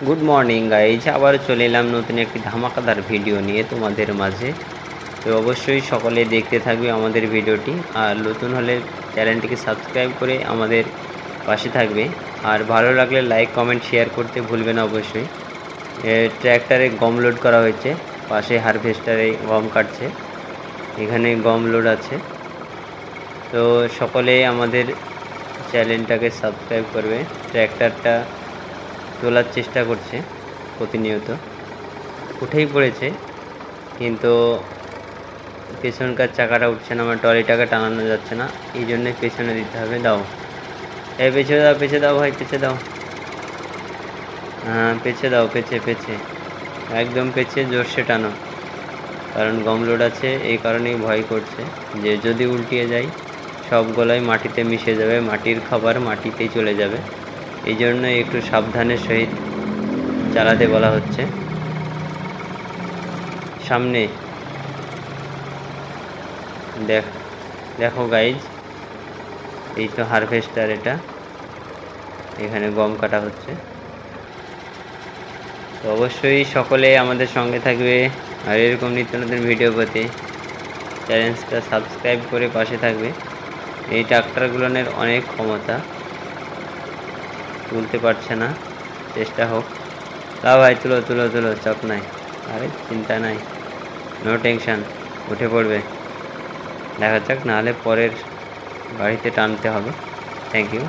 Good morning guys, আবার চলে এলাম নতুন একটি ধামাকাদার ভিডিও নিয়ে তোমাদের মাঝে। তো অবশ্যই সকলে দেখতে থাকবে আমাদের ভিডিওটি, আর নতুন হলে চ্যানেলটিকে সাবস্ক্রাইব করে আমাদের পাশে থাকবে। আর ভালো লাগলে লাইক কমেন্ট শেয়ার করতে ভুলবে না অবশ্যই। ট্র্যাক্টরে গম লোড করা হয়েছে, পাশে হারভেস্টারে গম কাটছে, এখানে গম লোড আছে। তো সকলে আমাদের চ্যানেলটাকে সাবস্ক্রাইব করবে। ট্র্যাক্টরটা তোলার চেষ্টা করছে, প্রতিনিয়ত উঠেই পড়েছে, কিন্তু পেছনকার চাকাটা উঠছে না, আমার ট্রলিটাকে টানানো যাচ্ছে না, এই জন্যে পেছনে দিতে হবে। দাও, এই পেছে দাও ভাই, পেছে দাও। হ্যাঁ পেছে দাও, পেছে একদম পেছে, জোরসে টানো, কারণ গম লোড আছে, এই কারণেই ভয় করছে যে যদি উল্টিয়ে যায় সব গলায় মাটিতে মিশে যাবে, মাটির খাবার মাটিতেই চলে যাবে। এই জন্য একটু সাবধানের সহিত চালাতে বলা হচ্ছে। সামনে দেখো গাইজ, এই তো হারভেস্টার, এটা এখানে গম কাটা হচ্ছে। তো অবশ্যই সকলে আমাদের সঙ্গে থাকবে, আর এরকম নিত্য নতুন ভিডিও পেতে চ্যানেলটা সাবস্ক্রাইব করে পাশে থাকবে। এই ট্রাক্টরগুলোর অনেক ক্ষমতা, তুলতে পারছে না, চেষ্টা হোক। লাও ভাই, তুলো তুলো তুলো, চাপ নাই, আরে চিন্তা নাই, নো টেনশন, উঠে পড়বে। দেখা যাক, নাহলে পরের গাড়িতে টানতে হবে। Thank you.